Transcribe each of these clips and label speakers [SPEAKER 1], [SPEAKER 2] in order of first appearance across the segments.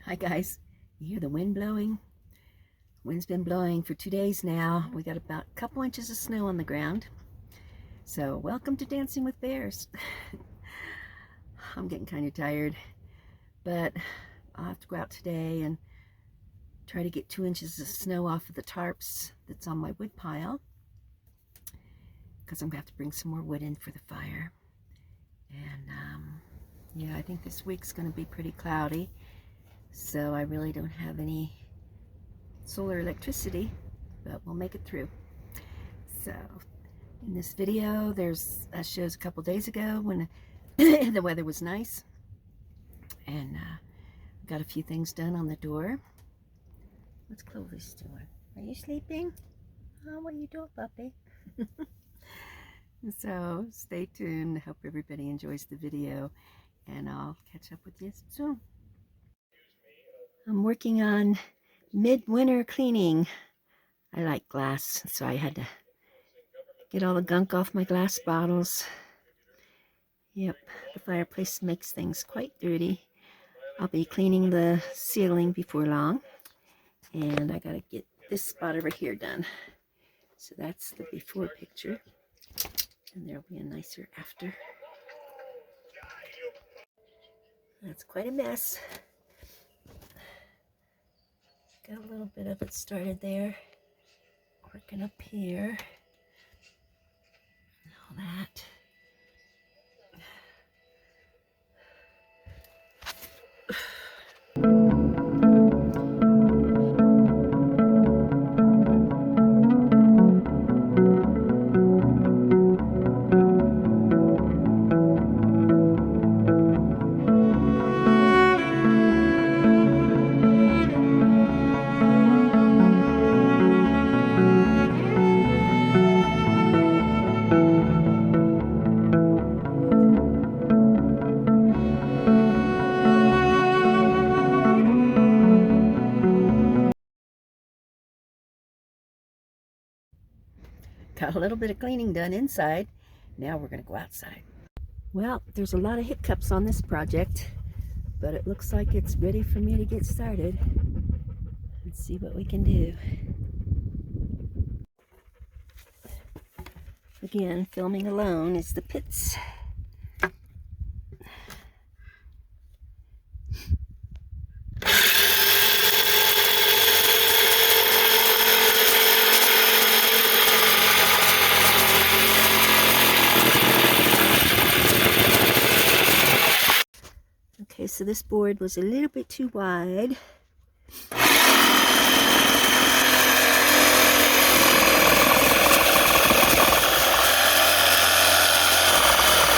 [SPEAKER 1] Hi guys, you hear the wind blowing? Wind's been blowing for 2 days now. We got about a couple inches of snow on the ground. So welcome to Dancing with Bears. I'm getting kind of tired, but I'll have to go out today and try to get 2 inches of snow off of the tarps that's on my wood pile, because I'm going to have to bring some more wood in for the fire. And yeah, I think this week's going to be pretty cloudy. So I really don't have any solar electricity, but we'll make it through. So in this video, that shows a couple days ago when the weather was nice, and got a few things done on the door. What's Clovis doing? Are you sleeping? Oh, what are you doing, puppy? So stay tuned. Hope everybody enjoys the video, and I'll catch up with you soon. I'm working on midwinter cleaning. I like glass, so I had to get all the gunk off my glass bottles. Yep, the fireplace makes things quite dirty. I'll be cleaning the ceiling before long. And I gotta get this spot over here done. So that's the before picture. And there'll be a nicer after. That's quite a mess. Got a little bit of it started there. Working up here. All that. Got a little bit of cleaning done inside. Now we're going to go outside. Well, there's a lot of hiccups on this project, but it looks like it's ready for me to get started. Let's see what we can do. Again, filming alone is the pits. Okay, so this board was a little bit too wide.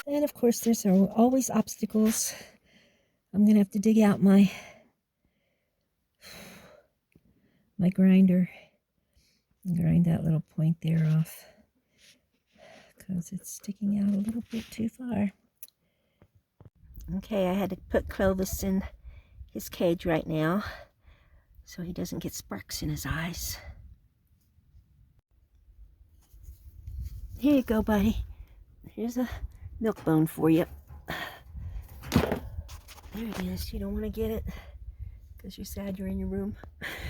[SPEAKER 1] And of course, there's always obstacles. I'm going to have to dig out my grinder and grind that little point there off, because it's sticking out a little bit too far. Okay, I had to put Clovis in his cage right now so he doesn't get sparks in his eyes. Here you go, buddy. Here's a milk bone for you. There it is. You don't want to get it because you're sad you're in your room.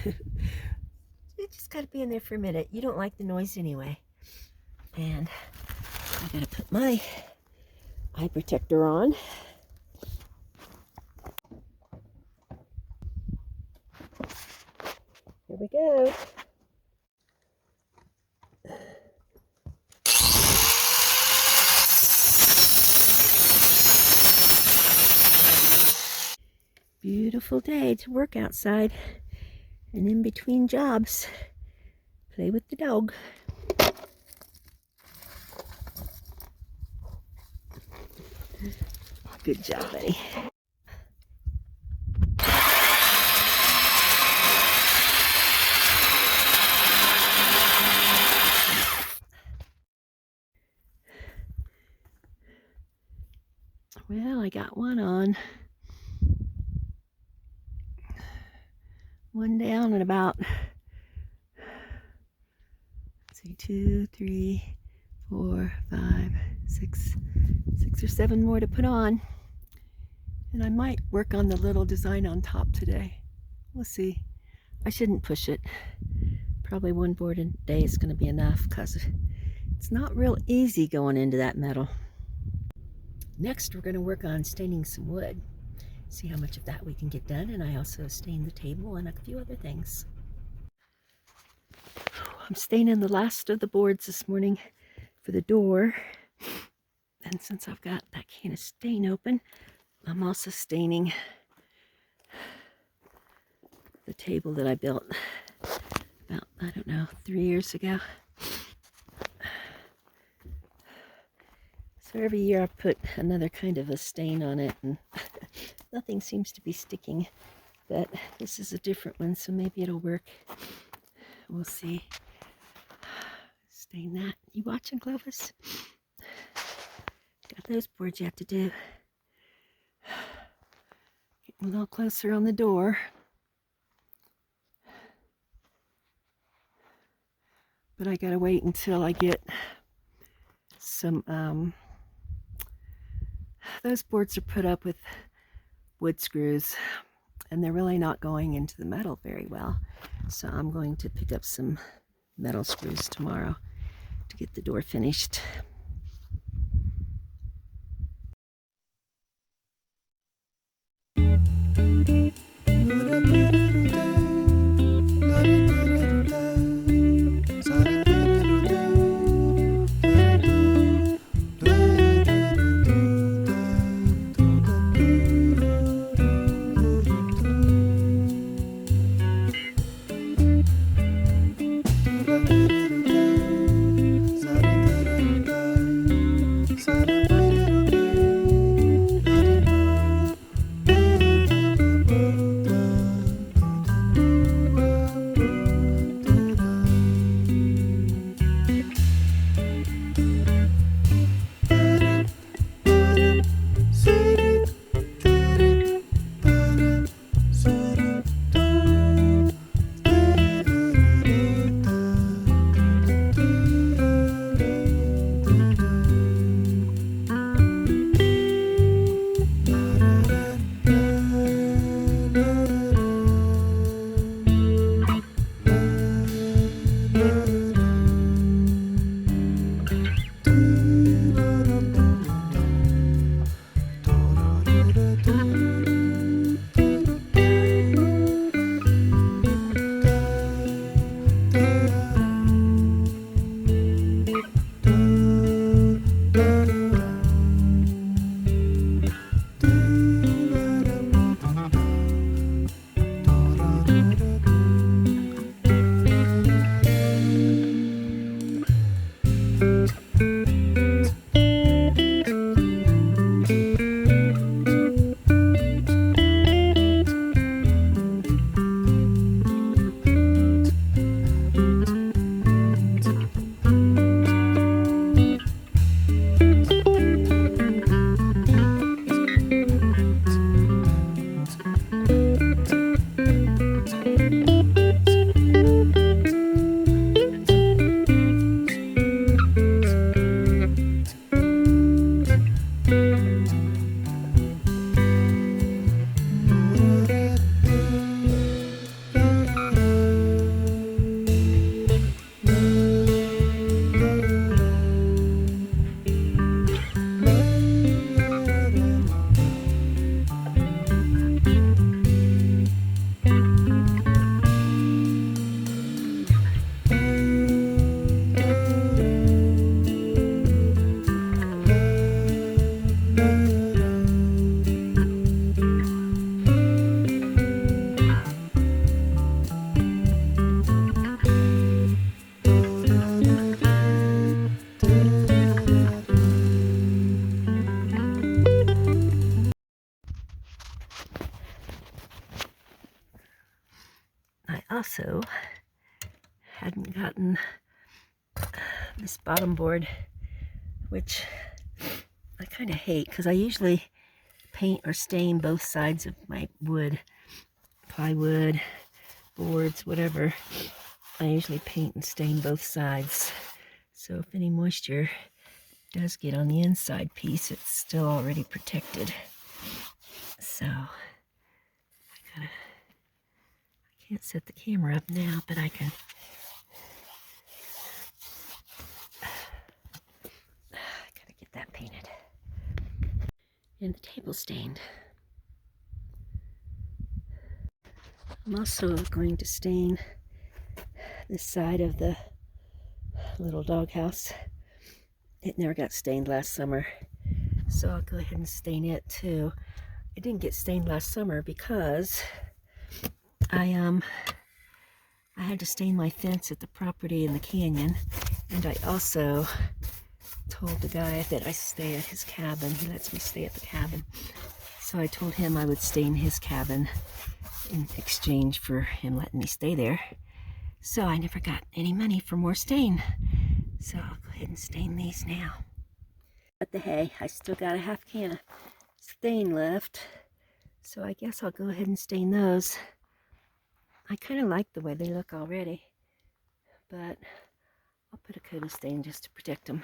[SPEAKER 1] You just got to be in there for a minute. You don't like the noise anyway. And I got to put my eye protector on. Here we go. Beautiful day to work outside, and in between jobs, play with the dog. Good job, buddy. Well, I got one on. One down and about, let's see, 2, 3, 4, 5, 6 or 7 more to put on. And I might work on the little design on top today. We'll see. I shouldn't push it. Probably one board a day is going to be enough because it's not real easy going into that metal. Next, we're going to work on staining some wood. See how much of that we can get done, and I also stained the table and a few other things. I'm staining the last of the boards this morning for the door, and since I've got that can of stain open, I'm also staining the table that I built about, I don't know, 3 years ago. So every year I put another kind of a stain on it, and nothing seems to be sticking, but this is a different one, so maybe it'll work. We'll see. Stain that. You watching, Clovis? Got those boards you have to do. Getting a little closer on the door. But I gotta wait until I get some, those boards are put up with wood screws, and they're really not going into the metal very well. So I'm going to pick up some metal screws tomorrow to get the door finished. I also hadn't gotten this bottom board, which I kind of hate because I usually paint or stain both sides of my wood, plywood, boards, whatever. I usually paint and stain both sides. So if any moisture does get on the inside piece, it's still already protected. So I gotta Can't set the camera up now, but I can. Gotta get that painted. And the table stained. I'm also going to stain this side of the little doghouse. It never got stained last summer, so I'll go ahead and stain it too. It didn't get stained last summer because I had to stain my fence at the property in the canyon, and I also told the guy that I stay at his cabin. He lets me stay at the cabin, so I told him I would stain his cabin in exchange for him letting me stay there. So I never got any money for more stain, so I'll go ahead and stain these now. But the hay, I still got a half can of stain left, so I guess I'll go ahead and stain those. I kind of like the way they look already, but I'll put a coat of stain just to protect them.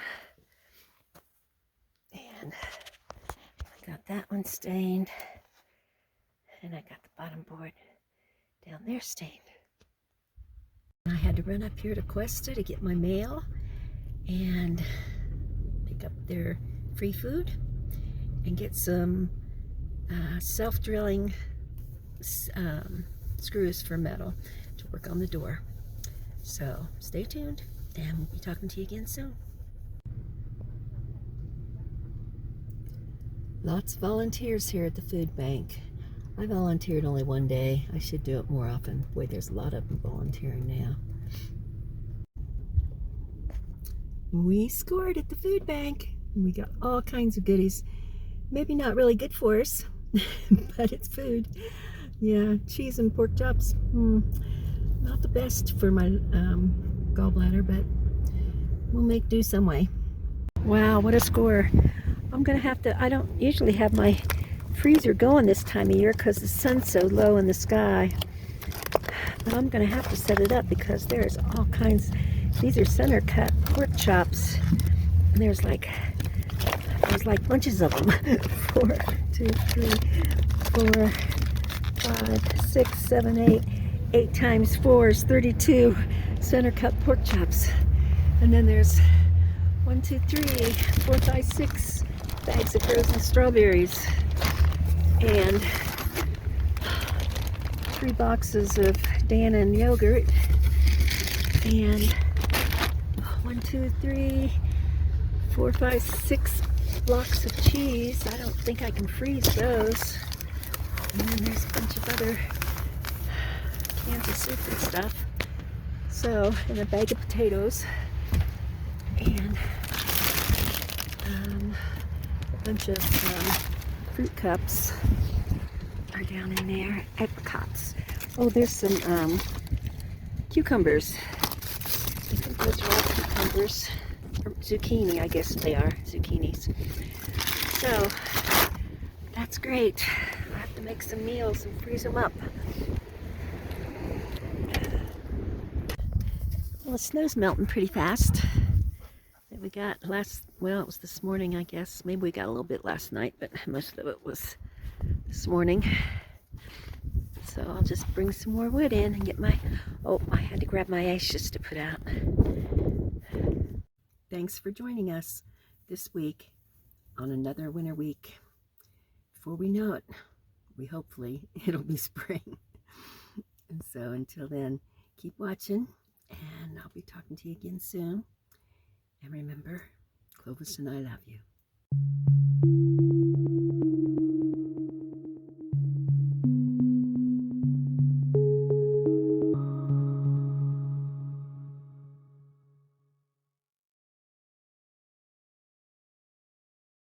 [SPEAKER 1] And I got that one stained, and I got the bottom board down there stained. I had to run up here to Questa to get my mail and pick up their free food and get some self-drilling screws for metal to work on the door. So stay tuned, and we'll be talking to you again soon. Lots of volunteers here at the food bank. I volunteered only one day. I should do it more often. Boy, there's a lot of them volunteering now. We scored at the food bank. We got all kinds of goodies. Maybe not really good for us, but it's food. Yeah, cheese and pork chops. Not the best for my gallbladder, but we'll make do some way. Wow, what a score. I'm gonna have to, I don't usually have my freezer going this time of year because the sun's so low in the sky. But I'm gonna have to set it up because there's all kinds. These are center cut pork chops. And there's like bunches of them. 4, 2, 3, 4, 5, 6, 7, 8. 8 times 4 is 32 center cut pork chops. And then there's 1, 2, 3, 4, 5, 6 bags of frozen strawberries. And 3 boxes of Dannon yogurt. And 1, 2, 3, 4, 5, 6 blocks of cheese. I don't think I can freeze those. And then there's a bunch of other cans of soup and stuff. So, and a bag of potatoes. And a bunch of fruit cups are down in there. Apricots. Oh, there's some cucumbers. I think those are all cucumbers. Or zucchini, I guess they are. Zucchinis. So, that's great. I'll have to make some meals and freeze them up. Well, the snow's melting pretty fast. That we got well, it was this morning, I guess. Maybe we got a little bit last night, but most of it was this morning. So I'll just bring some more wood in and get my, I had to grab my ashes to put out. Thanks for joining us this week on another winter week. Before we know it, hopefully it'll be spring. And so until then, keep watching, and I'll be talking to you again soon. And remember, Clovis and I love you.